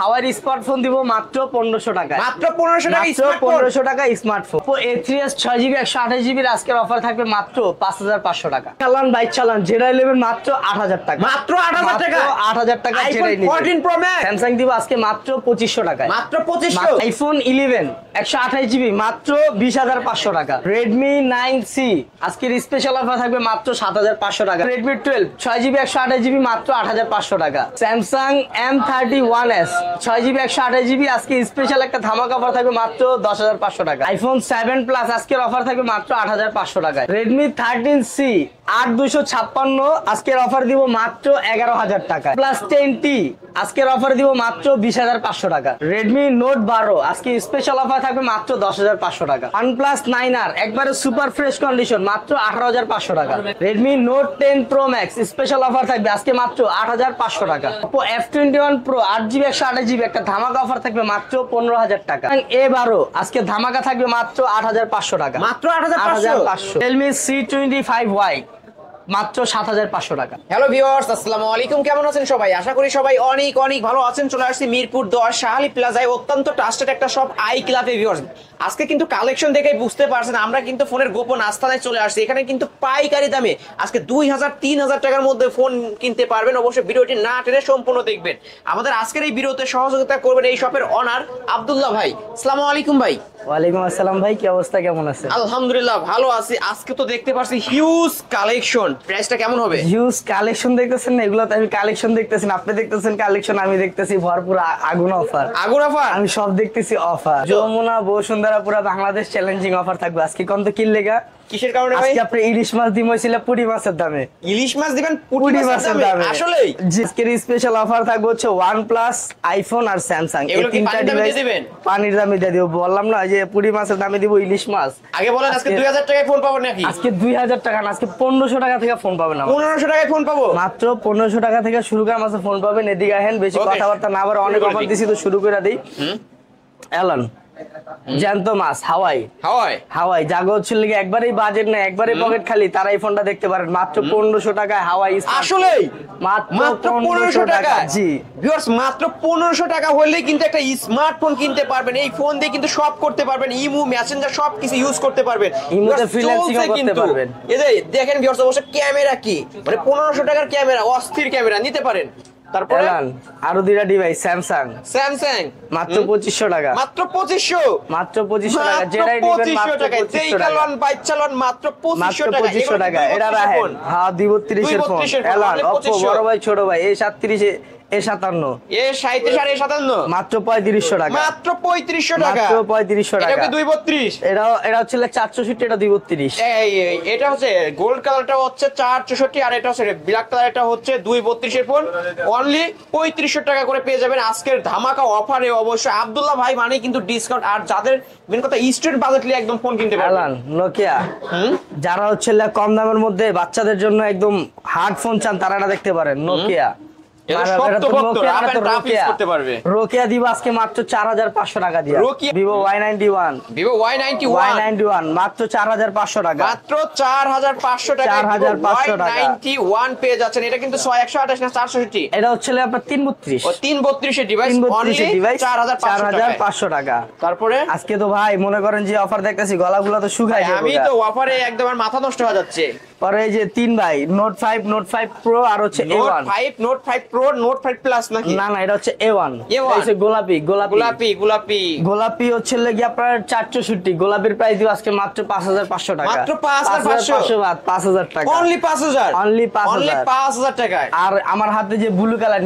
হাওয়াই smartphone দিব মাত্র 1500 টাকা। মাত্র 1500 টাকা স্মার্টফোন, 1500 টাকা smartphone. Oppo A3s 6GB 128GB এর আজকের অফার থাকবে মাত্র 5500 টাকা। চালান বাইক চালান Z11 মাত্র 8000 টাকা। মাত্র 8000 টাকা। 8000 টাকা iPhone 14 Pro Max Samsung দিব আজকে মাত্র 2500 টাকা। মাত্র 2500। iPhone 11 128GB মাত্র 20500 টাকা। Redmi 9C আজকের স্পেশাল অফার থাকবে মাত্র 7500 টাকা। Redmi 12 6GB 128GB মাত্র 8500 টাকা। Samsung M31s 6GB 128GB আজকে স্পেশাল একটা ধামাকা অফার থাকবে মাত্র 10500 টাকা। iPhone 7 Plus আজকের অফার থাকবে মাত্র 8500 টাকা। Redmi 13C 8256 আজকের অফার দিব মাত্র 11000 টাকা। Plus 10T আজকের অফার দিব মাত্র 20500 টাকা। Redmi Note 12 আজকে স্পেশাল অফার থাকবে মাত্র 10500 টাকা। OnePlus 9R একবারে সুপার ফ্রেশ কন্ডিশন মাত্র 18500 টাকা। Redmi Note 10 Pro Max special offer থাকবে আজকে মাত্র 8500 টাকা। Oppo F21 Pro 8GB 128GB একটা ধামাকা অফার থাকবে মাত্র 15000 টাকা। A12 আজকে ধামাকা থাকবে মাত্র 8500 টাকা। মাত্র 8500। Realme C25Y মাত্র 7500 টাকা। হ্যালো ভিউয়ার্স, আসসালামু আলাইকুম। কেমন আছেন সবাই? আশা করি সবাই অনেক অনেক ভালো আছেন। চলে আসছি মিরপুর 10 শাহালি প্লাজায় অত্যন্ত ট্রাস্টেড একটা শপ আই ক্লাবে। ভিউয়ার্স, আজকে কিন্তু কালেকশন দেখেই বুঝতে পারছেন আমরা কিন্তু ফোনের গোপন আস্তানায় চলে আসছি। এখানে কিন্তু পাইকারি দামে আজকে 2000-3000 টাকার মধ্যে ফোন কিনতে পারবেন। অবশ্যই ভিডিওটি না টেনে সম্পূর্ণ দেখবেন। আমাদের আজকের এই ভিডিওতে সহযোগিতা করবেন এই শপের অনার আব্দুল্লাহ ভাই। আসসালামু আলাইকুম ভাই। ওয়ালাইকুম আসসালাম ভাই, কি অবস্থা, কেমন আছেন? আলহামদুলিল্লাহ ভালো আছি। আজকে তো দেখতে পাচ্ছি হিউজ কালেকশন, প্রাইসটা কেমন হবে? হিউজ কালেকশন দেখতেছেন না? এগুলো তো আমি কালেকশন দেখতেছেন, আপনি দেখতেছেন কালেকশন, আমি দেখতেছি ভরপুর আগুন অফার। আগুন অফার? আমি সব দেখতেছি অফার। যমুনা বসুন্ধরা পুরো বাংলাদেশ চ্যালেঞ্জিং অফার থাকবে আজকে। কোন তো কিনলেগা কিসের কারণে ভাই? আজকে আপনি ইলিশ মাছ দিম হইছিল পুঁটি মাছের দামে। ইলিশ মাছ দিবেন পুঁটি মাছের দামে? আসলেই আজকের স্পেশাল অফার থাকবে হচ্ছে OnePlus, আইফোন আর স্যামসাং। এই তিনটা ডিভাইস পানির দামে দিয়ে দিব। বললাম না যে পুঁটি মাছের দামে দিব ইলিশ মাছ। আগে বলেন আজকে 2000 টাকায় ফোন পাবো নাকি? আজকে 2000 টাকা না, আজকে 1500 টাকা থেকে ফোন পাবেন। 1500 টাকায় ফোন পাবো? মাত্র 1500 টাকা থেকে শুরু করে মাসে ফোন পাবেন। এদিকে আহেন, বেশি কথাবার্তা না বলে অনেক অফার দিছি তো শুরু করে দেই। এলন জ্যান্ত মাছ হাওয়াই। হাওয়াই জাগো হচ্ছে লাগে একবারেই বাজেট না, একবারে পকেট খালি, তারা এই ফোনটা দেখতে পারেন মাত্র 1500 টাকায় হাওয়াই। আসলেই মাত্র 1500 টাকা। জি ভিউয়ার্স, মাত্র 1500 টাকা হলেই কিন্তু একটা স্মার্টফোন কিনতে পারবেন। এই ফোন দিয়ে কিন্তু সব করতে পারবেন, ইমো মেসেঞ্জার সব কিছু ইউজ করতে পারবেন, ইমোতে ফ্রিল্যান্সিং করতে পারবেন। এই যে দেখেন ভিউয়ার্স, অবশ্য ক্যামেরা কি মানে 1500 টাকার ক্যামেরা, অস্থির ক্যামেরা নিতে পারেন। তারপরে আরো দুইটা ডিভাইস স্যামসাং মাত্র 2500 টাকা। মাত্র 2500? মাত্র 2500 টাকা। যেটাই নেবেন মাত্র 2500 টাকা। বাইক চালান মাত্র 2500 টাকা। 2500 টাকা। এটা রাখেন। হ্যাঁ 232 এর ফোন। এলান Oppo বড় ভাই ছোট ভাই A37 A57 A37 আর A57 মাত্র 3500 টাকা। মাত্র 3500 টাকা। মাত্র 3500 টাকা। এটা কি 232? এটা হচ্ছে 464, এটা 232। এটা হচ্ছে গোল্ড কালারটা হচ্ছে 464 আর এটা হচ্ছে ব্ল্যাক কালার, এটা হচ্ছে 232 এর ফোন। অনলি 3500 টাকা করে পেয়ে যাবেন আজকের ধামাকা অফারে। অবশ্যই আব্দুল্লাহ ভাই মানে কিন্তু ডিসকাউন্ট। আর যাদের মেন কথা স্টুডেন্ট বাজেটলি একদম ফোন কিনতে পারবেন। এলান নোকিয়া যারা হচ্ছে কম দামের মধ্যে বাচ্চাদের জন্য একদম হার্ড ফোন চান, তারা এটা দেখতে পারেন। নোকিয়া রোকিয়া দিব আজকে মাত্র 4500 টাকা দিয়ে। Vivo Y91 মাত্র 4500 টাকা। মাত্র 4500 টাকা 4500 টাকা Y91 পেয়ে যাচ্ছেন। এটা কিন্তু 128 না 460? এটা হচ্ছে আপনার 332। ও 332 এর ডিভাইস, অনলি 4500 টাকা। তারপরে আজকে তো ভাই মনে করেন যে অফার দেখতেছি, গলাগুলো তো শুকায় যাবে। আমি তো অফারে একদম মাথা নষ্ট হয়ে যাচ্ছে। পরে এই যে 3 ভাই Note 5 Pro আর হচ্ছে A1 Note 5 Pro Note 5 Plus নাকি? না এটা হচ্ছে A1 হচ্ছে গোলাপি হচ্ছে লাগি আপনার 464। গোলাপির প্রাইস দিব আজকে মাত্র 5500 টাকা। মাত্র 5500 টাকা। অনলি 5000 টাকায়। আর আমার হাতে যে ব্লু কালার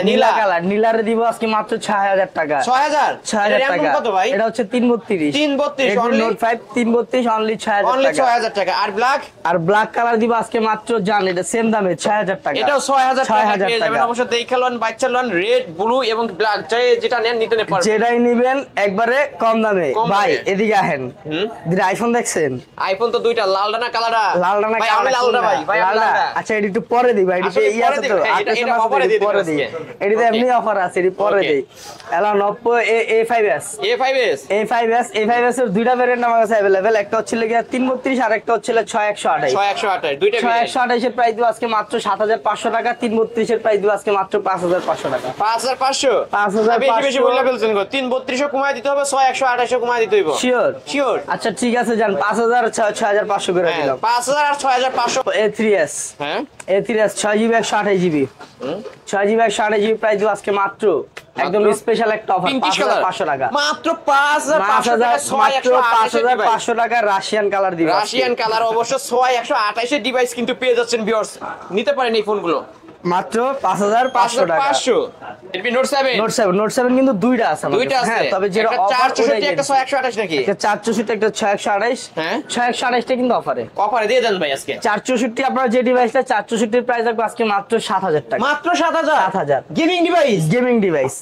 নীলা কালার, নীলারে দিব আজকে মাত্র 6000 টাকা। 6000 টাকা। কত ভাই? এটা হচ্ছে 332 অনলি Note 5 332 অনলি 6000 টাকা। আর ব্ল্যাক কালার দিব আজকে মাত্র জান এটা সেম দামে 6000 টাকা। এটাও 6000 টাকা। অবশ্যই দেখালন বাইচালন রেড ব্লু এবং ব্ল্যাক যেটা নেন নিতে পারবেন। যেটাই নেবেন একবারে কম দামে। ভাই এদিকে আহেন, আইফোন দেখছেন? আইফোন তো দুইটা, লালডা না কালারডা? লালডা না কালারডা ভাই লালডা। আচ্ছা এডি একটু পরে দিই ভাই, এডি ইয়া আছে তো এটা অফারে দিয়ে পরে দিই। এডিতে এমনি অফার আছে, এডি পরে দেই। এলা Oppo A5s এর দুইটা ভেরিয়েন্ট আমার কাছে अवेलेबल। একটা হচ্ছে লাগি 332 আর একটা হচ্ছে 6128। 6128 দুইটা 6128 এর প্রাইস দিব আজকে মাত্র 7500 টাকা। 332 এর প্রাইস দিব আজকে মাত্র 5500 টাকা। 5500 5500 বেশি বলে ফেলছেন গো। 332 কমায় দিতে হবে, 6128 কমায় দিতে হইব। Sure sure. আচ্ছা ঠিক আছে জান 5000 6500 করে দিলাম। 5000 আর 6500। A3s হ্যাঁ A3s 6GB 128GB 6GB 128GB price দিব আজকে মাত্র একদম স্পেশাল একটা অফার 5500 টাকা। মাত্র 5500 টাকা। মাত্র 5500 টাকা রাশিয়ান কালার দিব। রাশিয়ান কালার অবশ্য 6128 এর ডিভাইস কিন্তু পেয়ে যাচ্ছেন ভিউয়ার্স, নিতে পারেন এই ফোনগুলো মাত্র 5500 টাকা। 500 Redmi Note 7 Note 7 কিন্তু দুইটা আছে আমাদের। দুইটা আছে। হ্যাঁ তবে যেটা একটা অফার 464 একটা 6128 নাকি? একটা 464 একটা 628। হ্যাঁ 628 টা কিন্তু অফারে। অফারে দিয়ে দেন ভাই আজকে। 464 আপনারা যে ডিভাইসটা 464 এর প্রাইস রাখবো আজকে মাত্র 7000 টাকা। মাত্র 7000 7000 gaming device. Gaming device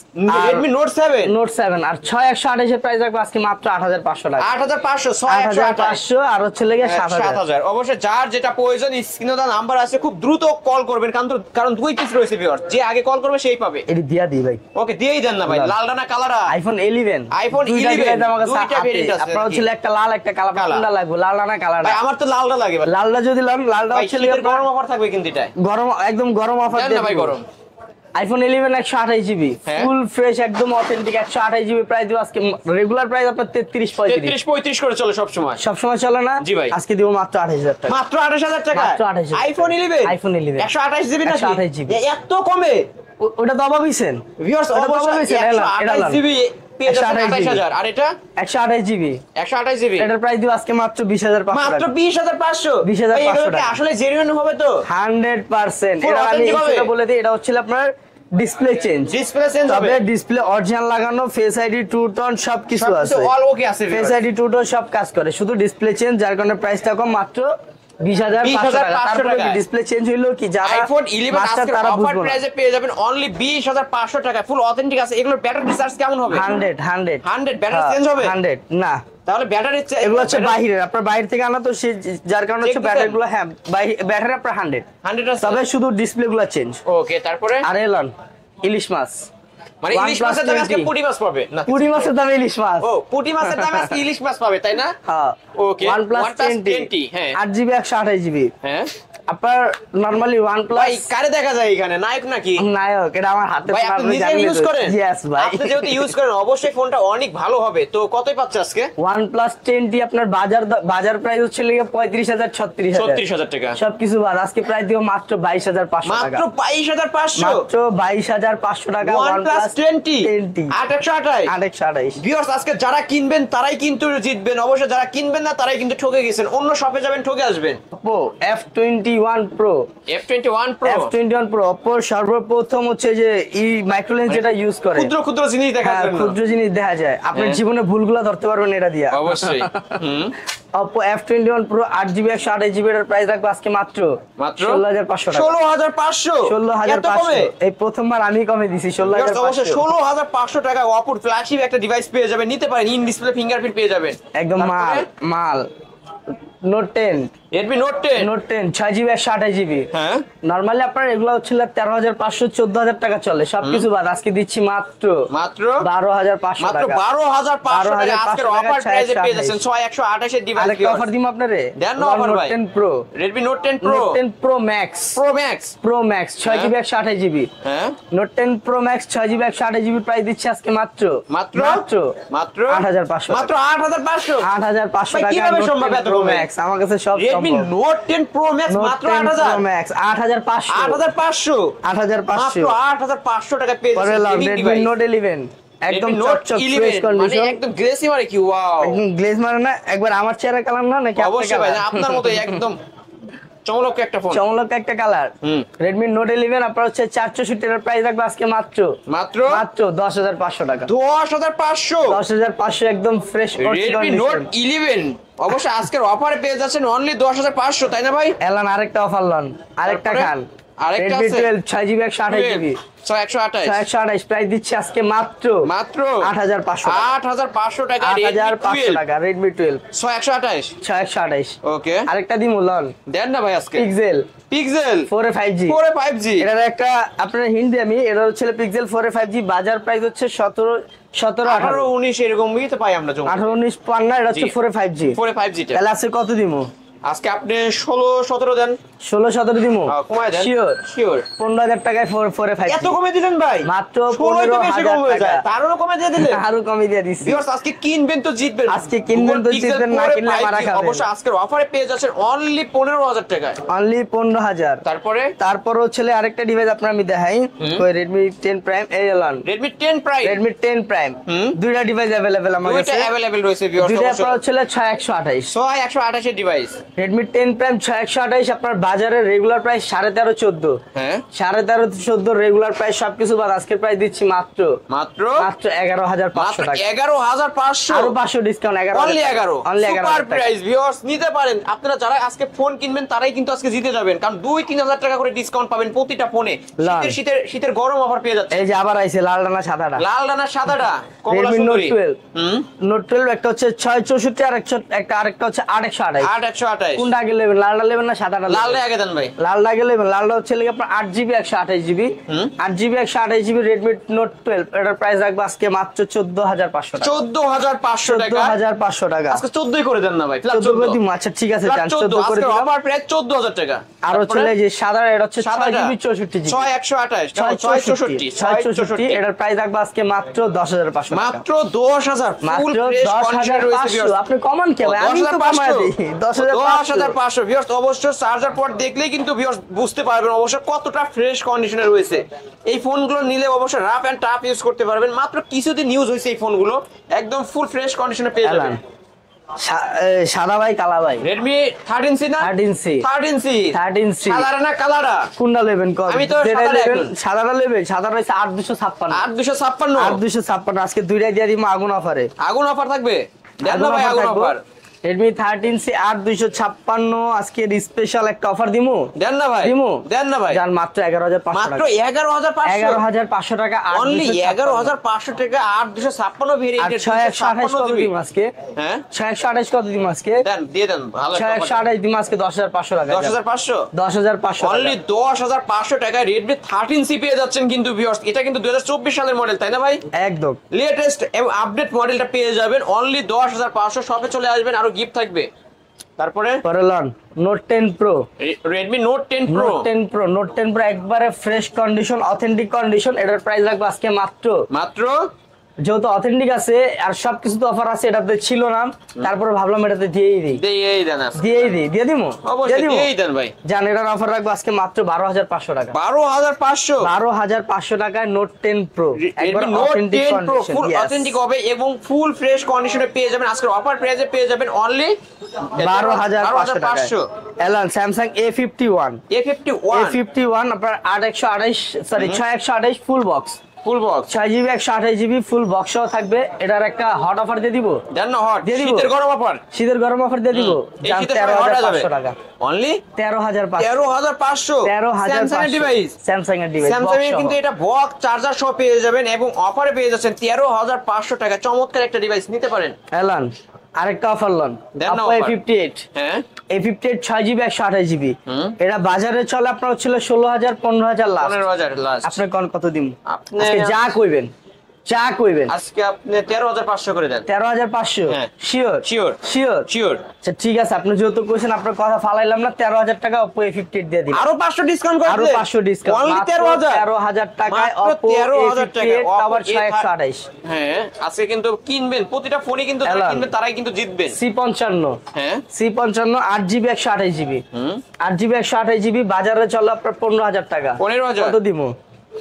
Redmi Note 7 Note 7 আর 6128 এর প্রাইস রাখবো আজকে মাত্র 8500 টাকা। 8500 6128 8500 আর হচ্ছে লেগে 7000। 7000 অবশ্যই যার যেটা প্রয়োজন স্ক্রিনে দেওয়া নাম্বার আছে, খুব দ্রুত কল করবেন কারণ দুই পিস রয়েছে ভিউয়ার, যে আগে কল করবে সেই পাবে। এটি দিয়া দিই ভাই। ওকে দিয়েই দেন না ভাই। লালটা না কালারটা? আইফোন 11 আইফোন 11 আমার কাছে দুইটা ভেরিয়েন্ট আছে। আপনারা হচ্ছে একটা লাল একটা কালো কোনটা লাগবে? লালটা না কালারটা? ভাই আমার তো লালটা লাগে ভাই। লালটা যদি লাল লালটা ভাই হচ্ছে শীতের গরম অফার থাকবে কিন্তু এটা। গরম একদম গরম অফার দেন না ভাই গরম। আইফোন 11 128GB হ্যাঁ। ফুল ফ্রেশ একদম অথেন্টিক 128GB প্রাইস দিব আজকে। রেগুলার প্রাইস আপনার 33 35 করে চলে সব সময়। সব সময় চলে না? জি ভাই। আজকে দিব মাত্র 28000 টাকা। মাত্র 28000 টাকা। মাত্র 28000 আইফোন 11 128GB নাকি? 128GB এত কমে ওটা তো অভাবিছেন ভিউয়ার্স ওটা তো অবশ্যই অভাবিছেন। 128GB পেয়ে যাচ্ছেন 28000। আর এটা 128GB 128GB এটার প্রাইস দিব আজকে মাত্র 20500 মাত্র টাকা। 20500। 20500 ভাই এগুলো কি টাকা। আসলে জেনুইন হবে তো? 100% Full এটা আমি authentic হবে? সেটা বলে দিই, এটা হচ্ছে আপনার ডিসপ্লে চেঞ্জ। ডিসপ্লে চেঞ্জ হবে। তবে ডিসপ্লে অরিজিনাল লাগানো, ফেস আইডি, টু টোন সবকিছু আছে। অল ওকে আছে ফেস আইডি, টু টোন সব কাজ করে, শুধু ডিসপ্লে চেঞ্জ, যার কারণে প্রাইসটা কম মাত্র 20500 টাকা। তারপরে কি ডিসপ্লে চেঞ্জ হইলো কি যারা আইফোন 11 মাস্টার আজকে তারা অফার বুঝবো না। প্রাইসে পেয়ে যাবেন অনলি 20500 টাকা। ফুল অথেন্টিক আছে। এগুলোর ব্যাটারি চার্জ কেমন হবে? 100 100 ব্যাটারি চেঞ্জ হবে? 100 না, তাহলে ব্যাটারি এগুলো হচ্ছে বাহিরের, আপনার বাইরে থেকে আনা তো, যার কারণে হচ্ছে ব্যাটারি গুলো, হ্যাঁ ব্যাটারি আপনার 100 আছে। তবে শুধু ডিসপ্লে গুলো চেঞ্জ। ওকে তারপরে আর এলন ইলিশ মাছ, মানে ইলিশ মাছের দামে আজকে পুঁটি মাছ পাবে না? পুঁটি মাছের দামে ইলিশ মাছ। ও পুঁটি মাছের দামে আজকে ইলিশ মাছ পাবে তাই না? হ্যাঁ ওকে OnePlus 20 হ্যাঁ 8GB 128GB। হ্যাঁ আপনার নরমালি ভাই OnePlus কারে দেখা যায় এখানে নায়ক নাকি? নায়ক, এটা আমার হাতে। ভাই আপনি নিজে ইউজ করেন? ইয়েস ভাই, আপনি যেহেতু ইউজ করেন অবশ্যই ফোনটা অনেক ভালো হবে। তো কতই পাচ্ছে আজকে? OnePlus 10T আপনার বাজার প্রাইস হচ্ছে 35000 36000 36000 টাকা সবকিছু বাদ আজকে প্রাইস দিব মাত্র 22500 টাকা। মাত্র 22500 মাত্র 22500 টাকা। OnePlus 20 8128 8128 ভিউয়ার্স আজকে যারা কিনবেন তারাই কিন্তু জিতবেন, অবশ্যই যারা কিনবেন না তারাই কিন্তু ঠকে গেছেন। অন্য শপে যাবেন ঠকে আসবেন। Oppo F21 Pro F21 Pro F21 Pro Oppo সর্বপ্রথম হচ্ছে যে মাইক্রো লেন্স যেটা ইউজ করে, ক্ষুদ্র ক্ষুদ্র জিনিস দেখার হ্যাঁ, জন্য। ক্ষুদ্র জিনিস দেখা যায়, আপনার হ্যাঁ। জীবনে ভুলগুলো ধরতে পারবেন এটা দিয়া। অবশ্যই Oppo F21 Pro 8GB 128GB এর প্রাইস রাখবো আজকে মাত্র 16500 টাকা। 16500 এত কমে? 16500 এই প্রথমবার আমি কমে দিছি। অবশ্যই 16500 16500 টাকা অপুর ফ্ল্যাগশিপ একটা ডিভাইস পেয়ে যাবেন, নিতে পারেন। ইন ডিসপ্লে ফিঙ্গারপ্রিন্ট পেয়ে যাবেন একদম মাল Note 10 Redmi Note 10 Note 10 6GB 128GB। হ্যাঁ নরমালি আপনার এগুলো হচ্ছিল 13500 14000 টাকা চলে, সবকিছু বাদ আজকে দিচ্ছি মাত্র 12500 মাত্র টাকা। 12500 টাকা আজকের 12500 অফার প্রাইসে পেয়ে যাচ্ছেন 6128 6128 এর ডিভাইস। আরেকটা অফার দিম আপনারে, দেন না অফার ভাই। Note 10 Pro Redmi Note 10 Pro Note 10 Pro Max Pro Max 6GB 128GB। হ্যাঁ Note 10 Pro Max 6GB 128GB price দিচ্ছি আজকে মাত্র 8500 মাত্র 8500 8500 ভাই, টাকা। কিভাবে Note সম্ভব 10 এত Pro কমে? Max আমার কাছে সব Redmi সম্ভব। Note 10 Pro Max Note মাত্র 10 Pro 8000 Max 8500 8500 মাত্র 8500 টাকা পেয়ে পরে যাচ্ছেন লাভ গেমিং Redmi ডিভাইস। Note 11 একদম Redmi Note চকচক 11 ফ্রেশ মানে কন্ডিশন, একদম গ্লেসি মারে কি ওয়াও। একদম গ্লেজ মারে না, একবার আমার চেহারা কালার না নাকি আপনার অবশ্যই ভাই কালার? আপনার মতই একদম চমলক একটা ফোন। চমলক একটা কালার। হুম। Redmi Note 11 আপনার হচ্ছে 464 এর প্রাইস রাখবো আজকে মাত্র 10500 টাকা। 10500 10500 একদম ফ্রেশ Redmi Note 11 অবশ্যই আজকের অফারে পেয়ে যাচ্ছেন অনলি 10500 তাই না ভাই? এলান আরেকটা অফার লন, আরেকটা তারপরে? খান। আরেকটা Redmi আছে? 12 6GB 128GB 128 প্রাইস দিচ্ছি আজকে মাত্র 8500 টাকা। 8500 টাকা 8500 টাকা Redmi 12 128 628। ওকে আরেকটা দিমু লন, দেন না ভাই আজকে pixel pixel 4a 5G 4 5G এটার একটা আপনার হিন্ট দিই আমি, এটা হচ্ছে পিক্সেল 4a 5G বাজার প্রাইস হচ্ছে 17 18 18 19 এরকমই তো পাই আমরা। 18 19 পান না, এটা হচ্ছে 4a 5G। 4 5G টা তাহলে আজকে কত দিমু? আজকে আপনি 16-17 দেন। 16-17 দিমু কমায় দেন। শিওর শিওর 15,000 টাকায় 4-5 এত কমে দিলেন ভাই? মাত্র ষোলোই তো বেশি কম হয়ে 15,000 যায়, টাকা। তারও কমে দিয়ে দিলেন। আরো কমে দিয়ে দিছি। ভিউয়ার্স আজকে কিনবেন তো জিতবেন, আজকে কিনবেন তো Google Pixel জিতবেন, না 4 কিনলে 5G মারা খাবেন। অবশ্য আজকের অফারে পেয়ে যাচ্ছেন অনলি 15,000 টাকায়। অনলি 15,000। তারপরে তারপর হচ্ছে আরেকটা ডিভাইস আপনার আমি দেখাই, ওই Redmi 10 Prime এই এলান। Redmi 10 Prime Redmi 10 Prime দুইটা ডিভাইস अवेलेबल আমার দুইটা কাছে। अवेलेबल রয়েছে ভিউয়ার্স। দুইটা অবশ্য আপনার হচ্ছে 6128। 6128 এর ডিভাইস। Redmi 10 Prime 6128 আপনার বাজারে রেগুলার প্রাইস 13.5-14। হ্যাঁ 13.5-14 রেগুলার প্রাইস সবকিছু বাদ আজকের প্রাইস দিচ্ছি মাত্র মাত্র 11,500 টাকা। 11,500 আরো 500 discount. 11 only 11 only super 11 price viewers, নিতে পারেন। আপনারা যারা আজকে ফোন কিনবেন তারাই কিন্তু আজকে জিতে যাবেন, কারণ 2-3 হাজার টাকা করে ডিসকাউন্ট পাবেন প্রতিটা ফোনে। লাল। শীতের গরম অফার পেয়ে যাচ্ছে। এই যে আবার আইছে লাল ডানা সাদাটা। লাল ডানা সাদাটা কমলা Redmi Note সুন্দরী। 12 Note 12 একটা হচ্ছে 664 আর আরেকটা হচ্ছে 8128। 8128 কোনটা আগে নেবেন, লালটা নেবেন না সাদাটা নেবেন? লালটা আগে দেন ভাই। লালটা আগে নেবেন। লালটা হচ্ছে লাগে আপনার 8GB 128GB 8GB 128GB Redmi Note 12 এটার প্রাইস রাখবো আজকে মাত্র 14,500 টাকা। 14,500 টাকা। 14,500 টাকা আজকে 14ই করে দেন না ভাই। 14 করে দিমু। আচ্ছা ঠিক আছে, চান 14 করে দিলাম। অফার প্রাইস 14,000 টাকা। আর হচ্ছে যে সাদা এটা হচ্ছে 6GB 64GB 6128 664 এটার প্রাইস রাখবো আজকে মাত্র 10,500 টাকা। মাত্র 10,000 ফুল মাত্র ফ্রেশ কন্ডিশন রয়েছে 10,500। ভিউয়ার্স। আপনি কমান কে ভাই? আমি তো কমায় দিই 10,500। 10,500 ভিউয়ার্স। অবশ্য চার্জার পর দেখলেই কিন্তু ভিউয়ার্স বুঝতে পারবেন অবশ্য কতটা ফ্রেশ কন্ডিশনে রয়েছে। এই ফোনগুলো নিলে অবশ্য রাফ এন্ড টাফ ইউজ করতে পারবেন। মাত্র কিছুদিন ইউজ হয়েছে এই ফোনগুলো, একদম ফুল ফ্রেশ কন্ডিশনে পেয়ে যাবেন। সাদা ভাই কালা ভাই Redmi 13C না 13C 13C সাদা না কালারা কোনটা নেবেন কত? আমি তো যেটা সাদাটা নেবেন এখন। সাদাটা নেবেন। সাদাটা হচ্ছে 8,256 8,256 8,256 আজকে দুইটাই দিয়ে দিমু আগুন অফারে। আগুন অফার থাকবে। দেন না ভাই আগুন অফার। Redmi 13C 8,256 আজকে স্পেশাল একটা অফার দিমু। দেন না ভাই। দিমু দেন না ভাই। জান মাত্র 11,500 মাত্র টাকা। 11,500 11,500 টাকা। অনলি 11,500 টাকা 8,256 ভেরিয়েন্টের 628 কত দিমু আজকে? হ্যাঁ 628 কত দিমু আজকে? দেন দিয়ে দেন ভালো 628 দিমু আজকে 10,500 টাকা। 10,500 10,500 অনলি 10,500 টাকায় Redmi 13C পেয়ে যাচ্ছেন কিন্তু ভিউয়ার্স। এটা কিন্তু 2024 সালের মডেল তাই না ভাই? একদম লেটেস্ট এবং আপডেট মডেলটা পেয়ে যাবেন অনলি 10,500। শপে চলে আসবেন, আরো গিফট থাকবে। তারপরে পরে loan Note 10 Pro Redmi Note 10 Pro Note 10 Pro একবারে ফ্রেশ কন্ডিশন, অথেন্টিক কন্ডিশন। এটার প্রাইস রাখবো আজকে মাত্র যেহেতু অথেন্টিক আছে আর সবকিছু তো অফার আছে, এটাতে ছিল না, তারপরে ভাবলাম এটাতে দিয়েই দিই। এই দেন আজকে দিয়ে দিমু অবশ্যই দিয়েই দেন ভাই। জান এটার অফার রাখবো আজকে মাত্র 12,500 টাকা। 12,500 12,500 টাকায় Note 10 Pro একবার Redmi Note authentic 10 Pro condition. ফুল অথেন্টিক হবে এবং ফুল ফ্রেশ কন্ডিশনে পেয়ে যাবেন। আজকের অফার প্রাইসে পেয়ে যাবেন অনলি 12,500 টাকা। এলান Samsung A51 আপনার 628 full box full box 6GB 128GB full box থাকবে। এটার একটা হট অফার দিয়ে দিব। দেন না হট দিয়ে দিব। শীতের গরম অফার। শীতের গরম অফার দিয়ে দিব। এই জান শীতের সময় হট হয়ে যাবে 13,500 টাকা। অনলি 13,500 Samsung এর ডিভাইস। স্যামসাং এর ডিভাইস স্যামসাং এর কিন্তু এটা বক্স চার্জার সহ পেয়ে যাবেন এবং অফারে পেয়ে যাচ্ছেন 13,500 টাকা। চমৎকার একটা ডিভাইস নিতে পারেন। এলান আরেকটা অফার লন দেন না Oppo offer। A58 হ্যাঁ A58 6GB 128GB এটা বাজারে চলে আপনার ছিল 16,000 15,000 লাস্ট। 15,000 লাস্ট। আপনি কোন কত দিন? আপনি আজকে যা কইবেন আজকে আপনি 13,500 করে দেন। 13,500 হ্যাঁ। শিওর শিওর আচ্ছা ঠিক আছে, আপনি যেহেতু কইছেন আপনার কথা ফালাইলাম না, 13,000 টাকা Oppo A58 দিয়ে দিন। আরো 500 ডিসকাউন্ট করে আরো 500 ডিসকাউন্ট অনলি 13,000 টাকায় মাত্র Oppo 13,000 টাকা A58 আবার 628 হ্যাঁ আজকে কিন্তু কিনবেন প্রতিটা ফোনই কিন্তু যারা এলান। কিনবেন তারাই কিন্তু জিতবেন। C55 হ্যাঁ C55 8GB 128GB 8GB 128GB বাজারে চলে আপনার 15,000 টাকা। 15,000 কত দিমু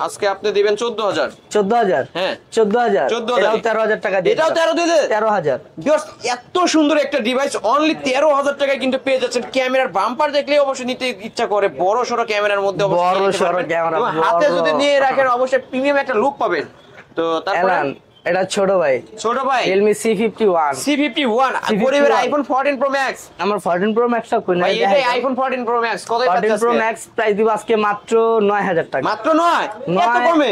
আজকে আপনি দিবেন 14,000। 14,000 হ্যাঁ 14,000 14,000 এটাও 13,000 টাকা দিয়ে এটাও 13 দিয়ে দেন। 13,000 ভিউয়ার্স এত সুন্দর একটা ডিভাইস অনলি 13,000 টাকায় কিন্তু পেয়ে যাচ্ছেন। ক্যামেরার বাম্পার দেখলেই অবশ্যই নিতে ইচ্ছা করে। বড় সরো ক্যামেরার মধ্যে অবশ্যই বড় নিতে সড়ো পারবেন। ক্যামেরা, এবং হাতে বড়। যদি নিয়ে রাখেন অবশ্যই প্রিমিয়াম একটা লুক পাবেন। তো তারপরে এলান এটা ছোট ভাই ছোট ভাই Realme C51 C51 গরিবের আইফোন 14 Pro Max। আমার 14 Pro Max টা কই না, ভাই এটাই আইফোন 14 Pro Max কত 14 Pro Max প্রাইস দিব আজকে মাত্র 9,000 টাকা। মাত্র 9 এত নয়। কমে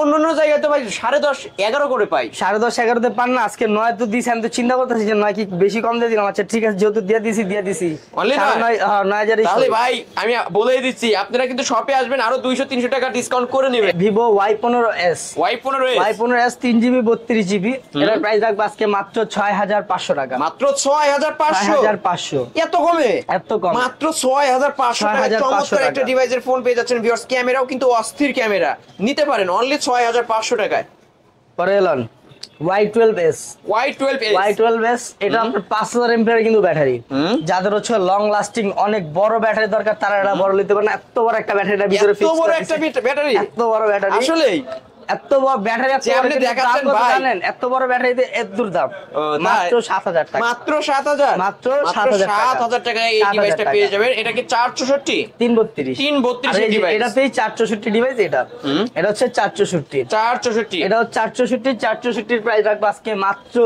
অন্য জায়গায় তো ভাই 10.5 11 করে পাই। 10.5 11 পান না, আজকে 9 তো দিছি। আমি তো চিন্তা করতেছি যে 9 কি বেশি কম দিয়ে দিলাম। আচ্ছা ঠিক আছে, যেহেতু দিয়ে দিছি Only 9? 9,000 তাহলে ভাই আমি বলেই দিচ্ছি, আপনারা কিন্তু শপে আসবেন, আরো 200-300 টাকা ডিসকাউন্ট করে নেবেন। Vivo Y15s Y15s 3GB 32GB, এটার প্রাইস রাখবো আজকে মাত্র 6,500 টাকা। মাত্র 6,500। 6,500 এত কমে? এত কম। মাত্র 6,500 টাকা 6,500 চমৎকার একটা টাকা। ডিভাইসের ফোন পেয়ে যাচ্ছেন ভিউয়ার্স। ক্যামেরাও কিন্তু অস্থির ক্যামেরা, নিতে পারেন অনলি 6,500 টাকায়। পরে এলন Y12s Y12s, এটা আপনার 5000 এমপিআর কিন্তু ব্যাটারি। যাদের হচ্ছে লং লাস্টিং অনেক বড় ব্যাটারি দরকার, তারা এটা বড় নিতে পারেন। এত বড় একটা ব্যাটারিটার ভিতরে এত বড় একটা ব্যাটারি, এত বড় ব্যাটারি আসলেই এত বড় ব্যাটারি যে আপনি দেখাচ্ছেন ভাই, জানেন এত বড় ব্যাটারিতে এত দূর দাম মাত্র 7,000 টাকা। মাত্র 7,000 মাত্র 7,000 টাকায় এই ডিভাইসটা পেয়ে যাবেন। এটা কি 464 332 ডিভাইস? এটাতেই 464 ডিভাইস। এটা হচ্ছে 464 এটা হচ্ছে 464 এর প্রাইস রাখবো আজকে মাত্র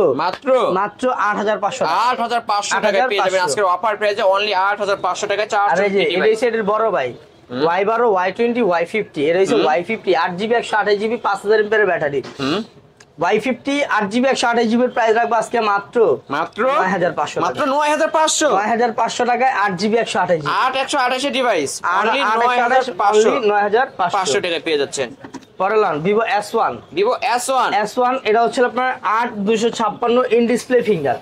8,500 টাকা। 8,500 টাকায় পেয়ে যাবেন আজকের অফার প্রাইসে অনলি 8,500 টাকা। আর এই যে 464 এই ডিভাইস। সেটের বড় ভাই Y12 Y20 Y50, এর হইছে Y50 8GB 128GB 5000 MPR battery. Y50 8GB 128GB এর প্রাইস রাখবো আজকে মাত্র 9,500 মাত্র 9,500 টাকায় 8GB 128GB 8,128 ডিভাইস আর অনলি 9,500 টাকায় পেয়ে যাচ্ছেন। পরে লান ভিভো S1 এটা হচ্ছে আপনার 8/256 ইন ডিসপ্লে ফিঙ্গার।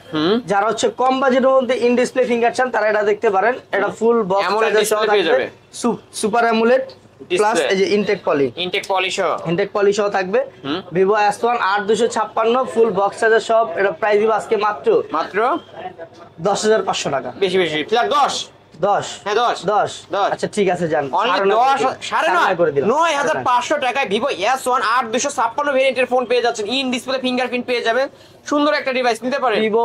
যারা হচ্ছে কম বাজেটের মধ্যে ইন ডিসপ্লে ফিঙ্গার চান, তারা এটা দেখতে পারেন। এটা ফুল বক্স AMOLED চার্জার সহ display পেয়ে থাকবে, সুপার অ্যামোলেড প্লাস Display। এই যে ইনটেক পলি সহ থাকবে। Vivo S1 8/256 full box charger সহ, এটা প্রাইস দিব আজকে মাত্র 10,500 টাকা। বেশি ফ্ল্যাট 10 হ্যাঁ 10 আচ্ছা ঠিক আছে, যান অনলি 10 করে দিলাম 9,500 টাকায় ভিভো S1 8/256 ভেরিয়েন্টের ফোন পেয়ে যাচ্ছেন। ইন ডিসপ্লে ফিঙ্গারপ্রিন্ট পেয়ে যাবেন, সুন্দর একটা ডিভাইস নিতে পারেন। ভিভো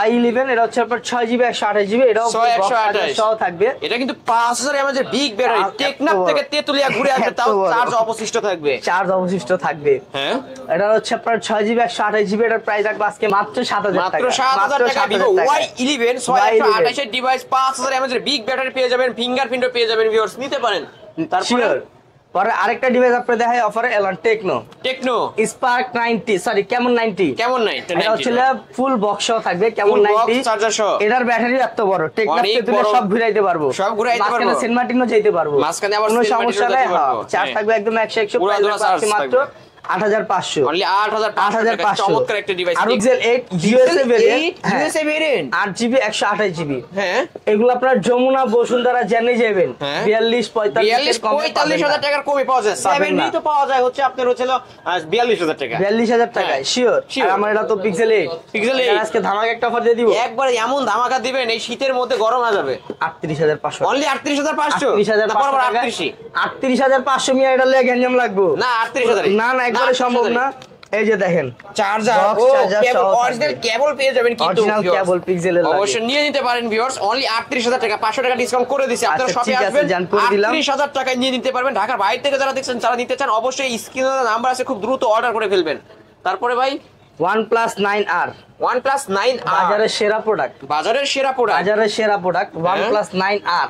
Y11 এটা হচ্ছে আপনার 6GB 128GB, এটাও 128 সহ থাকবে। এটা কিন্তু 5,000 mAh এর বিগ ব্যাটারি, টেকনাফ থেকে তেতুলিয়া ঘুরে আসবে, তাও চার্জ অবশিষ্ট থাকবে। হ্যাঁ এটা হচ্ছে আপনার 6GB 128GB, এটার প্রাইস রাখবো আজকে মাত্র 7,000 টাকা। মাত্র 7,000 টাকা ভিভো Y11 628 এর ডিভাইস 5,000 mAh এর বিগ ব্যাটারি পেয়ে যাবেন, ফিঙ্গারপ্রিন্টও পেয়ে যাবেন ভিউয়ার্স, নিতে পারেন। তারপরে পরে আরেকটা ডিভাইস আপনাদের দেখাই অফারে, এলন টেকনো স্পার্ক 90 সরি কেমন 90 এটা হচ্ছে ফুল বক্স সহ থাকবে, কেমন 90 চার্জার সহ। এটার ব্যাটারি এত বড়, টেকনাফ থেকে সব ঘুরাইতে পারবো, মাঝখানে সেন্ট মার্টিনও যেতে পারবো, মাঝখানে আবার কোনো সেন্ট সমস্যা মার্টিনও নাই। যেতে পারবো। চার্জ থাকবে একদম 100 পুরো প্রাইস চার্জ মাত্র থাকবে 8,500 অনলি 8,500 টাকা। চমৎকার একটা ডিভাইস। আর Pixel 8 USA variant, USA variant 8GB 128GB। হ্যাঁ এগুলো আপনার যমুনা বসুন্ধরা জেনে যাবেন 42-45,000 টাকার কমে পাওয়া যায়। 7 তো পাওয়া যায় হচ্ছে আপনার হচ্ছে 42,000 টাকা। 42,000 টাকায় শিওর। আমার এটা তো পিক্সেল 8 আজকে ধামাকা একটা অফার দিয়ে দিব, একবার এমন ধামাকা দিবেন এই শীতের মধ্যে গরম হয়ে যাবে। 38,500 অনলি 38,500 38,500 মিয়া, এটা লেগে গেঞ্জাম লাগবো না 38,000 না একবারে সম্ভব না। এই যে দেখেন চার্জার ও কেবল অরিজিনাল কেবল পেয়ে যাবেন, কিন্তু অরিজিনাল কেবল পিক্সেলের লাগে অবশ্যই নিয়ে নিতে পারেন ভিউয়ার্স। অনলি 38,000 টাকা, 500 টাকা ডিসকাউন্ট করে দিছি। আপনারা শপে আসবেন 38,000 টাকায় নিয়ে নিতে পারবেন। ঢাকার বাইরে থেকে যারা দেখছেন, যারা নিতে চান অবশ্যই স্ক্রিনে নাম্বার আছে, খুব দ্রুত অর্ডার করে ফেলবেন। তারপরে ভাই OnePlus 9R বাজারের সেরা প্রোডাক্ট, OnePlus 9R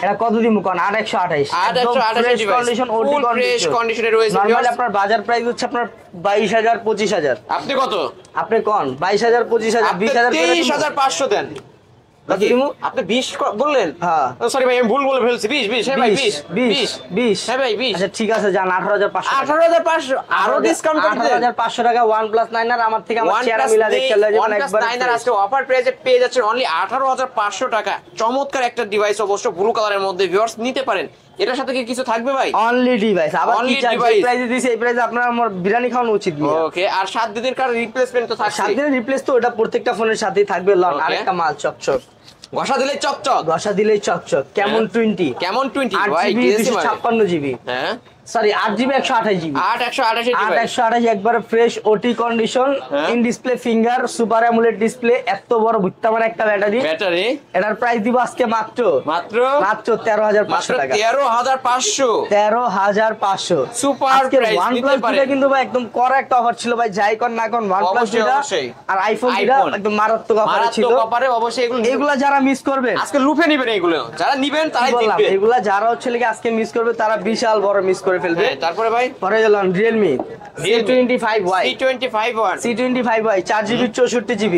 এটা কত দিমু কোন 8,128 কন্ডিশন ওটি ফ্রেশ কন্ডিশনে রয়েছে। নরমালি আপনার বাজার প্রাইস হচ্ছে আপনার 22,000 25,000। আপনি কত? আপনি কোন 22,000 25,000 20,000 23,500 দেন। আপনি 20 বললেন? হ্যাঁ সরি ভাই, আমি ভুল বলে ফেলছি। 20 হ্যাঁ ভাই 20 হ্যাঁ ভাই 20। আচ্ছা ঠিক আছে, যান 18,500 আরো ডিসকাউন্ট করে দেন। 18,500 টাকা OnePlus 9R আমার থেকে আমার চেহারা মিলা দেখতে লাগে একবার। 9R আজকে অফার প্রাইসে পেয়ে যাচ্ছেন অনলি 18,500 টাকা। চমৎকার একটা ডিভাইস, অবশ্য ব্লু কালারের মধ্যে ভিউয়ার্স নিতে পারেন। এটার সাথে কি কিছু থাকবে ভাই? অনলি ডিভাইস, আবার কি চাই প্রাইসে দিছি, এই প্রাইসে আপনারা আমার বিরিয়ানি খাওয়ানো উচিত না। ওকে, আর 7 দিনের কার রিপ্লেসমেন্ট তো থাকছে। 7 দিনের রিপ্লেস তো ওটা প্রত্যেকটা ফোনের সাথেই থাকবে। লন আরেকটা মাল চকচক, ঘষা দিলেই চকচক কেমন 20 ভাই 256GB। হ্যাঁ সরি 8GB 128GB 828 একবারে ফ্রেশ ওটি condition, in display finger, super AMOLED display, এত বড় বুত্তামান একটা ব্যাটারি। এটার প্রাইস দিব আজকে মাত্র 13,500 টাকা। 13,500 সুপার প্রাইস নিতে পারেন। কিন্তু ভাই একদম কড়া একটা অফার ছিল ভাই, যাই কোন না কোন OnePlus আর আইফোন একদম মারাত্মক অফার ছিল। অবশ্যই এগুলা যারা মিস করবেন আজকে লুফে নেবেন, এগুলো যারা নিবেন তারাই জিতবে। এগুলা যারা হচ্ছে আজকে মিস করবে তারা বিশাল বড় মিস করে ফেলবে। তারপরে ভাই পরে গেলাম Realme C25Y C25Y 4GB 64GB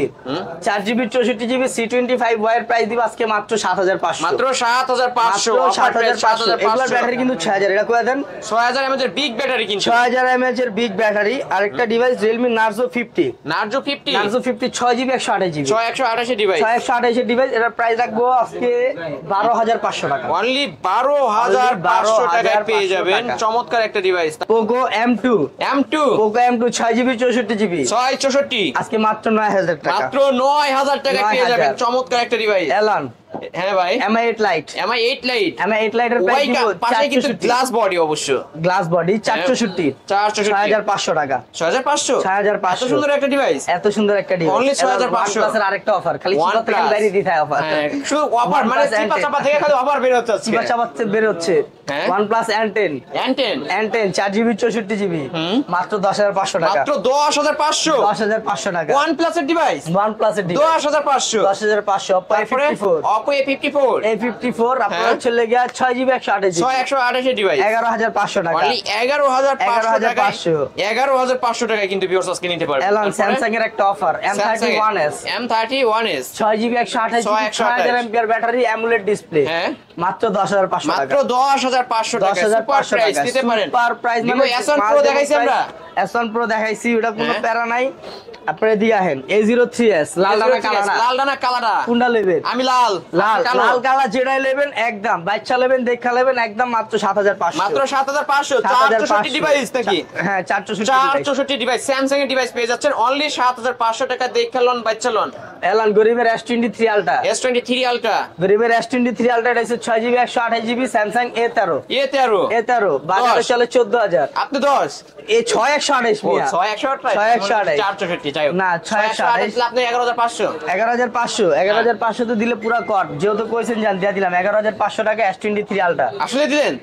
4GB 64GB C25Y এর প্রাইস দিব আজকে মাত্র 7500 মাত্র 7500 7500 এগুলা ব্যাটারি কিন্তু 6000 এটা কই দেন 6000 mAh এর বিগ ব্যাটারি কিন্তু 6000 mAh এর বিগ ব্যাটারি আরেকটা device Realme Narzo 50 Narzo 50 Narzo 50 6GB 128GB 128 device 128 এর ডিভাইস এটার প্রাইস রাখবো আজকে 12500 টাকা অনলি 12500 টাকায় পেয়ে যাবেন টাকা। চমৎকার একটা device Poco M2 M2 Poco M2 6GB 64GB 664 আজকে মাত্র 9000 টাকা মাত্র 9000 টাকায় পেয়ে 9000 যাবেন চমৎকার একটা ডিভাইস এলান হ্যাঁ ভাই Mi8 Lite Mi8 Lite Mi8 Lite এর প্রাইস দিব পাশে কিন্তু গ্লাস বডি অবশ্য গ্লাস বডি 464 6500 টাকা 6500 6500 এত সুন্দর একটা ডিভাইস এত সুন্দর একটা ডিভাইস Only 6500 OnePlus এর আরেকটা অফার খালি OnePlus। চিপা থেকে বাইরে দিতে হয় অফার হ্যাঁ শুধু অফার মানে OnePlus চিপা N10 চাপা থেকে খালি অফার বের হচ্ছে চিপা চাপাচ্ছে বের হচ্ছে হ্যাঁ। OnePlus N10 N10 N10 4GB 64GB মাত্র 10500 টাকা মাত্র 10500 10500 টাকা OnePlus এর ডিভাইস OnePlus এর ডিভাইস 10500 10500 Oppo তারপরে A54 Oppo A54 A54 আপনার হ্যাঁ। হচ্ছে লেগে 6GB 128GB 128 এর ডিভাইস 11500 টাকা অনলি 11500 টাকা 11500 11500 টাকায় কিন্তু ভিউয়ার্স আজকে নিতে পারবেন এলন স্যামসাং এর একটা offer M31s M31s 6GB 128GB 6000 mAh battery AMOLED display হ্যাঁ। মাত্র 10500 টাকা মাত্র 10500 টাকা সুপার 10500 প্রাইস টাকা দিতে পারেন super price Vivo S1 Pro দেখাইছি আমরা S1 Pro দেখাইছি ওটা কোনো হ্যাঁ। প্যারা নাই আপনারা দিয়ে আহেন A03s লাল ডানা কালার লাল ডানা কালারটা কোনটা নেবেন আমি লাল লাল কালো। লাল কালার যেটাই নেবেন একদম বাচ্চা নেবেন দেখা নেবেন একদম মাত্র 7500 মাত্র 7500 464 ডিভাইস নাকি হ্যাঁ 464 464 ডিভাইস স্যামসাং এর ডিভাইস পেয়ে যাচ্ছেন অনলি 7500 টাকা দেখে লন বাচ্চা লন এলন গরিবের S23 আলটা S23 আলট্রা গরিবের S23 আলটা এটা হচ্ছে 6GB 128GB Samsung A13 A13 বাজারে 10 চলে 14000 আপনি 10 এই 6128 মিয়া 6128 464 যাই হোক না 6128 আপনি 11500 11500 তো দিলে পুরা কট যেহেতু কইছেন জান দিয়া দিলাম 11500 টাকা S23 আলটা আসলে দিলেন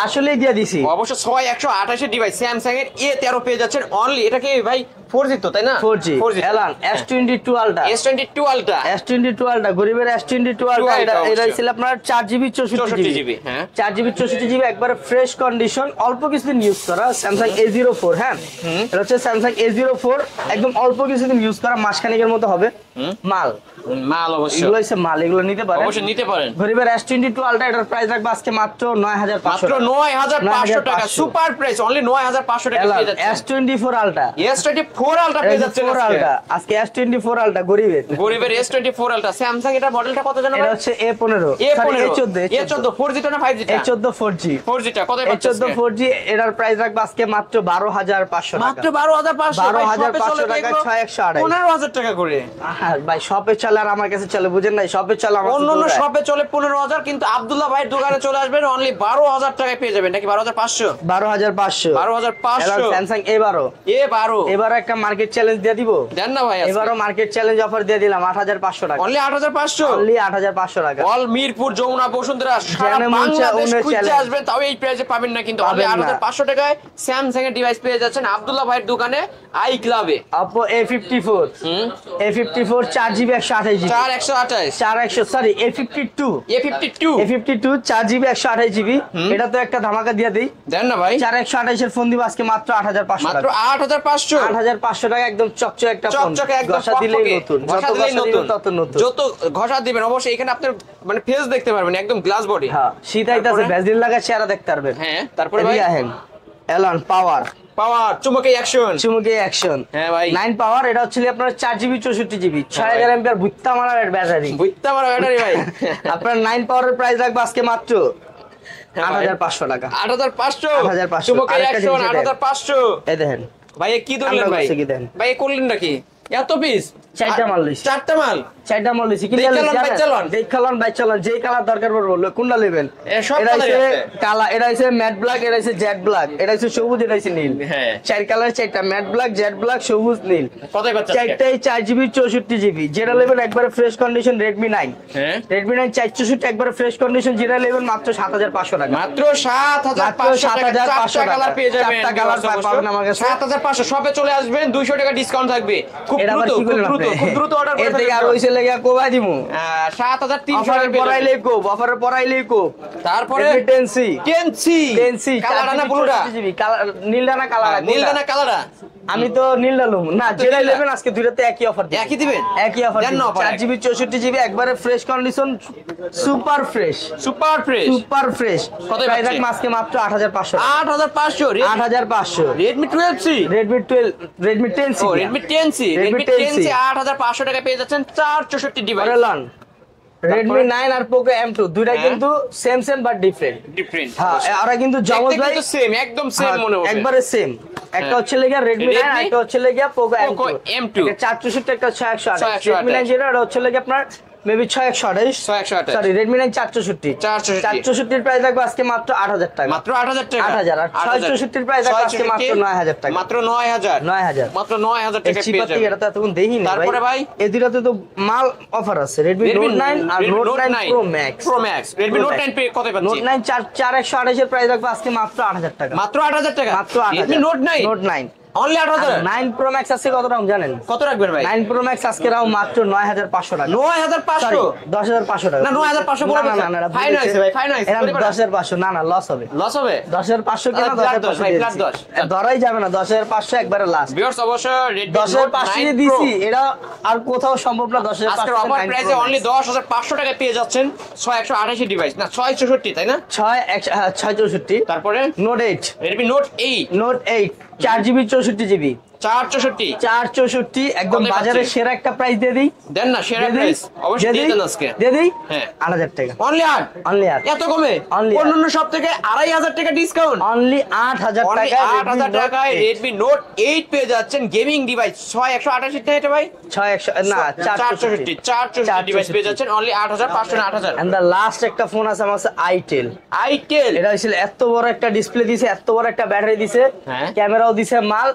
আসলেই দিয়া দিছি অবশ্য 6128 এর ডিভাইস স্যামসাং এর A13 পেয়ে যাচ্ছেন অনলি এটা কি ভাই 4G তো তাই না 4G এলান S22 আলটা S22 আলট্রা S22 আলটা গরিবের S22 আলটা এটা ছিল আপনার 4GB 64GB হ্যাঁ 4GB 64GB একবারে ফ্রেশ কন্ডিশন অল্প কিছুদিন ইউজ করা স্যামসাং A04 হ্যাঁ এটা হচ্ছে স্যামসাং A04 একদম অল্প কিছুদিন ইউজ করা মাসখানেকের মতো হবে মাল মাল অবশ্য এগুলো হচ্ছে মাল এগুলো নিতে পারেন অবশ্যই নিতে পারেন গরিবের S22 আলটা এটার প্রাইস রাখবো আজকে মাত্র 9500 মাত্র 9500 টাকা 9500 সুপার প্রাইস অনলি 9500 টাকা পেয়ে যাচ্ছেন S24 আলটা S24 আলট্রা পেয়ে যাচ্ছেন S24 আলটা আজকে S24 আলটা গরিবের গরিবের S24 আলট্রা স্যামসাং এটা মডেলটা কত জানো এটা হচ্ছে A15 A14 4G টা না 5G টা A14 4G 4G টা কত পাচ্ছেন A14 4G এটার প্রাইস রাখবো আজকে মাত্র 12500 টাকা মাত্র 12500 12500 টাকা 6128 15000 টাকা করে ভাই শপে চলে আর আমার কাছে চলে বুঝেন নাই শপে চলে আমার অন্য শপে চলে 15000 কিন্তু আব্দুল্লাহ ভাইয়ের দোকানে চলে আসবেন অনলি 12000 টাকায় পেয়ে যাবেন নাকি 12500 12500 12500 স্যামসাং A12 এবারও একটা মার্কেট চ্যালেঞ্জ দিয়ে দিব দেন না ভাই এবারও মার্কেট চ্যালেঞ্জ অফার দিয়ে দিলাম 8500 টাকা অনলি 8500 অনলি 8500 টাকা অল মিরপুর যমুনা বসুন্ধরা সারা জানে মন চায় বাংলাদেশ ওনের খুঁজে challenge। আসবেন তাও এই প্রাইসে পাবেন না কিন্তু অনলি পাবেন না। 8500 টাকায় স্যামসাং এর ডিভাইস পেয়ে যাচ্ছেন আব্দুল্লাহ ভাইয়ের দোকানে আই ক্লাবে Oppo A54 A54 4GB 128GB 4128 sorry A52 A52 4GB 128GB এটা তো একটা ধামাকা দিয়ে দেই দেন না ভাই 4128 এর ফোন দিব আজকে মাত্র 8500 মাত্র টাকা 8500 8500 টাকা একদম চকচক একটা ফোন চকচকে একদম ঘষা দিলেই ফকফকে। নতুন ঘষা যত দিলেই ঘষা দিবেন নতুন তত নতুন যত ঘষা দিবেন অবশ্যই এখানে আপনার মানে ফেস দেখতে পারবেন একদম গ্লাস বডি হ্যাঁ শীত আইতাছে তারপরে? ভ্যাসলিন লাগা চেহারা দেখতে পারবেন হ্যাঁ তারপরে ভাই এদিকে আহেন এলন পাওয়ার পাওয়ার চুমকে অ্যাকশন চুমুকে অ্যাকশন হ্যাঁ ভাই 9 পাওয়ার এটা হচ্ছে আপনার 4GB 64GB 6000 এমপিআর ভুত্তা মারার ব্যাটারি বুঝতে পারো ব্যাটারি ভাই আপনার 9 পাওয়ারের প্রাইস রাখবো আজকে মাত্র হ্যাঁ ভাই। 8500 টাকা 8500 8500 চুমকে আরেকটা অ্যাকশন জিনিস দেখেন। 8500 এই দেখেন ভাই এ কি ধরলেন আমরা ভাই করছি কি দেন? ভাই এ করলেন নাকি এত পিস চারটা মাল লইছি। চারটা মাল চারটা মাল দিছি কি দেখালন, বাইচালন। দেখালন বাইচালন যেই কালার দরকার পড়বে কোনটা নেবেন এ সব এটা colour-ই হচ্ছে আছে। কালা এটা হচ্ছে ম্যাট ব্ল্যাক এটা হচ্ছে জেড ব্ল্যাক এটা হচ্ছে সবুজ এটা হচ্ছে নীল হ্যাঁ। চার কালার চারটা ম্যাট ব্ল্যাক জেড ব্ল্যাক সবুজ নীল কতই বাচ্চা চারটাই 4GB 64GB যেটা নেবেন একবারে ফ্রেশ কন্ডিশন Redmi 9 হ্যাঁ Redmi 9 464 একবারে ফ্রেশ কন্ডিশন যেটা নেবেন মাত্র 7500 টাকা মাত্র 7500 টাকা 7500 চারটা কালার পেয়ে যাবেন চারটা কালার পাবেন আমার কাছে 7500 শপে চলে আসবেন 200 টাকা ডিসকাউন্ট থাকবে খুব এটা আবার দ্রুত, কি করলেন খুব দ্রুত, আপনি? খুব দ্রুত order করে এর থেকে ফেলবেন। আর হইছে লেগে কোবা দিমু। 7300 অফারে টাকা পেয়ে পড়াইলেই যাবেন। কোপ, অফারে পড়াইলেই কোপ। তারপরে টেনসি 10C কালার না ব্লুটা? নীলডা না কালার? নীলটা না কালারটা? আমি তো নীলডা লুম না, যেটা নীলডা। নেবেন আজকে দুইটাতে একই অফার দিবেন। একই দিবেন? একই অফার দেন না offer 4GB 64GB একবারে fresh condition, super fresh, super fresh. Super fresh. কত প্রাইস পাচ্ছি? আজকে মাত্র 8500। 8500 8500। Redmi 12C। Redmi 12, Redmi 10C। ও Redmi 10C, Redmi Redmi 10C 8500 টাকা পেয়ে যাচ্ছেন 464 ডিভাইস। লন Redmi 9 আর Poco M2 দুইটা হ্যাঁ। কিন্তু সেম বাট ডিফারেন্ট। ডিফারেন্ট। হ্যাঁ, ওরা কিন্তু জমজ ভাই, কিন্তু সেম, একদম সেম মনে হবে। একবারে সেম। একটা হচ্ছে লেগিয়া Redmi 9, Redmi, একটা হচ্ছে লেগিয়া Poco Poco M2। M2 একটা 464, একটা 6128। 6128 Redmi 9 যেটা ওটা হচ্ছে লেগিয়া আপনার মেবি 6128। 6128 sorry, Redmi 9 464। 464 এর প্রাইস থাকবে আজকে মাত্র 8000 টাকা। মাত্র 8000 টাকা। 8000 আর 664 এর প্রাইস থাকবে আজকে মাত্র 9000 টাকা। মাত্র 9000। 9000 মাত্র 9000 টাকা পেয়ে চিপার থেকে যাবেন। এটা তো এতক্ষণ দেখিনি ভাই। তারপরে ভাই? এই দুটাতে তো মাল অফার আছে, Redmi Note 9 আর Redmi Note 9 Pro Max। Pro Max। Redmi Note 9 পেয়ে কত পাচ্ছি? Note 9 4128 এর প্রাইস থাকবে আজকে মাত্র 8000 টাকা। মাত্র 8000 টাকা। মাত্র 8000। Redmi Note 9 Note 9 only 8000। 9 Pro Max আছে কত দাম জানেন? কত রাখবেন ভাই? 9 Pro Max আজকে রাও মাত্র 9500 টাকা। 9500। 10500 টাকা। না, 9500 বলে না, না, না, না, ফাইন হয়েছে ভাই, ফাইন হয়েছে। এরকম 10500 না না লস হবে। লস হবে? 10500 কেনা, ফ্ল্যাট 10 ভাই, 10500 ফ্ল্যাট 10 ধরাই যাবে না, 10500 একবারে লাস্ট। ভিউয়ার্স অবশ্য Redmi Note 10500 9 দিছি, Pro এটা আর কোথাও সম্ভব না। আজকের 10500 অফার প্রাইসে অনলি 10500 টাকায় পেয়ে যাচ্ছেন 6128 ডিভাইস, না 664 তাই না? 664। তারপরে Note 8, Redmi Note 8 Note 8 4GB 64GB 464 464 একদম কত বাজারে পাচ্ছি? সেরা একটা প্রাইস দিয়ে দিই। দেন না, সেরা প্রাইস অবশ্যই দিয়ে দেন আজকে। দিয়ে দিই হ্যাঁ। 8000 টাকা। অনলি 8। অনলি 8, এত কমে? Only অন্যান্য সব থেকে 2500 টাকা ডিসকাউন্ট। অনলি 8000 অনলি টাকা। 8000 টাকায় Redmi Note 8 পেয়ে যাচ্ছেন গেমিং ডিভাইস 6128 না এটা ভাই? 6100 না 464। 464 ডিভাইস পেয়ে যাচ্ছেন অনলি 8500 না 8000। এন্ড দ্য লাস্ট একটা ফোন আছে আমার কাছে, আইটেল। আইটেল এটা হইছিল এত বড় একটা ডিসপ্লে দিছে, এত বড় একটা ব্যাটারি দিছে, হ্যাঁ। ক্যামেরাও দিছে, মাল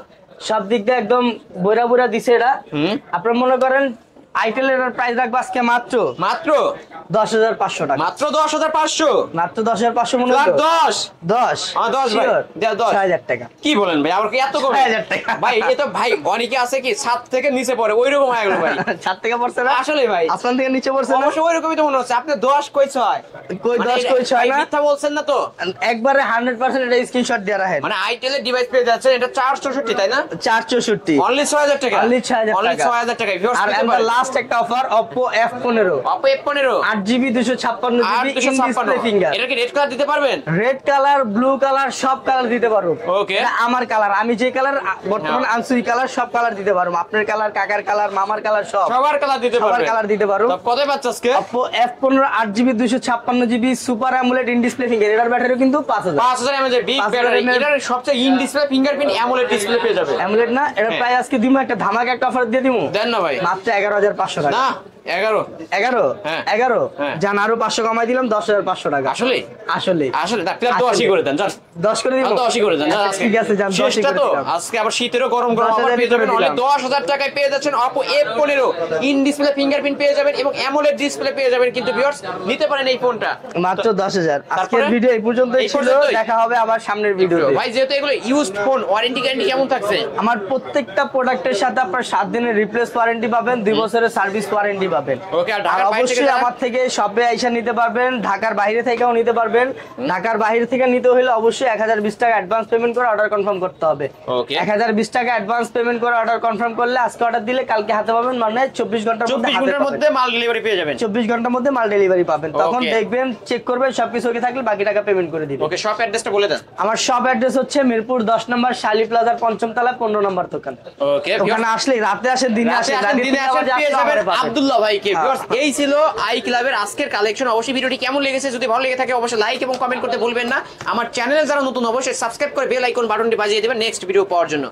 সব দিক দিয়ে একদম বইরা বইরা দিছে এটা। আপনারা মনে করেন আইটেলের প্রাইস রাখবো আজকে মাত্র মাত্র 10500 টাকা। মাত্র 10500। মাত্র 10500 মনে লাখ হলো? 10। 10 10 ভাই। Sure? দেও 10। 6000 টাকা। কি বলেন ভাই, আমার কি এত কমে? 6000 টাকা। ভাই এ তো ভাই অনেকে আছে কি ছাদ থেকে নিচে পড়ে ওইরকম হয়ে গেল ভাই। 7 টাকা পড়ছে না? আসলে ভাই আসমান থেকে নিচে পড়ছে না? অবশ্য ওইরকমই তো মনে হচ্ছে। আপনি 10 কই 6? কই 10 কই 6 না? মিথ্যা বলছেন না তো? একবারে 100% এটা স্ক্রিনশট দিয়ে রাখেন। মানে আইটেলের ডিভাইস পেয়ে যাচ্ছেন এটা 464 তাই না? 464। অনলি 6000 টাকা। Only 6000 অনলি টাকা। 6000 টাকা ভিউয়ার্স আর পেতে এন্ড পারেন। লাস্ট একটা offer, Oppo F15 Oppo F15 8GB 256GB in display finger. এটা কি রেড কালার দিতে পারবেন? রেড কালার, ব্লু কালার সব কালার দিতে পারবো। Okay. এটা আমার কালার, আমি যে কালার বর্তমানে আনছি ওই কালার সব কালার দিতে পারবো। আপনার কালার, কাকার কালার, মামার কালার সব সবার কালার দিতে সবার পারবেন। কালার দিতে পারো। তো কত পাচ্ছ আজকে? Oppo F15 8GB 256GB super AMOLED in display finger, এটার ব্যাটারি কিন্তু 5000। 5000 mAh বিগ 5000 ব্যাটারি। mAh এটার সবচেয়ে in display fingerprint AMOLED display পেয়ে যাবে। অ্যামোলেড না, এটা হ্যাঁ। প্রায় আজকে দিমু একটা ধামাকা একটা অফার দিয়ে দিমু। দেন না ভাই। মাত্র 11500 টাকা। না 11। 11 হ্যাঁ। 11 হ্যাঁ। জান আরো 500 কমাই দিলাম, 10500 টাকা। আসলে আসলে আসলে ডাক্তার 10ই করে দেন জান। 10 করে দিব। 10ই করে দেন জান আজকে। ঠিক আছে জান, 10ই শেষটা করে তো দিলাম। আজকে আবার শীতেরও গরম গরম 10,000 অফার পেয়ে যাবেন করে অনলি দিলাম। 10000 টাকায় পেয়ে যাচ্ছেন Oppo F15 in display fingerprint পেয়ে যাবেন এবং অ্যামোলেড ডিসপ্লে পেয়ে যাবেন। কিন্তু ভিউয়ার্স নিতে পারেন এই ফোনটা মাত্র 10000। আজকের তারপরে? ভিডিও এই পর্যন্তই এই ছিল, পর্যন্তই? দেখা হবে আবার সামনের ভিডিওতে। ভাই যেহেতু এগুলো ইউজড ফোন ওয়ারেন্টি গ্যারান্টি কেমন থাকছে? আমার প্রত্যেকটা প্রোডাক্টের সাথে আপনার 7 দিনের রিপ্লেস ওয়ারেন্টি পাবেন, 2 বছরের সার্ভিস ওয়ারেন্টি পাবেন। ওকে, আর আর ঢাকার বাইরে থেকে অবশ্যই যারা- আমার থেকে শপে আইসা নিতে পারবেন, ঢাকার বাইরে থেকেও নিতে পারবেন। ঢাকার বাইরে থেকে নিতে হলে অবশ্যই 1020 টাকা অ্যাডভান্স পেমেন্ট করে অর্ডার কনফার্ম করতে হবে। ওকে। 1020 টাকা অ্যাডভান্স পেমেন্ট করে অর্ডার কনফার্ম করলে আজকে অর্ডার দিলে কালকে হাতে পাবেন, মানে 24 ঘন্টার মধ্যে 24 হাতে ঘন্টার পাবেন। মধ্যে মাল ডেলিভারি পেয়ে যাবেন। 24 ঘন্টার মধ্যে মাল ডেলিভারি পাবেন। তখন Okay. দেখবেন, চেক করবেন সবকিছু ওকে থাকলে বাকি টাকা পেমেন্ট করে দিবেন। ওকে, শপ অ্যাড্রেসটা বলে দেন। আমার শপ অ্যাড্রেস হচ্ছে মিরপুর 10 নম্বর শালি প্লাজার 5ম তলায় 15 নম্বর দোকান। ওকে, ওখানে আসলে রাতে আসেন, দিনে রাতে আসেন, আসেন, রাতে দিনে আসেন, পেয়ে যাবেন আব্দুল্লাহ ভাইকে। হ্যাঁ। ভিউয়ার্স এই ছিল আই ক্লাবের আজকের কালেকশন। অবশ্যই ভিডিওটি কেমন লেগেছে যদি ভালো লেগে থাকে অবশ্যই লাইক এবং কমেন্ট করতে ভুলবেন না। আমার চ্যানেলে যারা নতুন অবশ্যই সাবস্ক্রাইব করে বেল আইকন বাটনটি বাজিয়ে দেবেন নেক্সট ভিডিও পাওয়ার জন্য।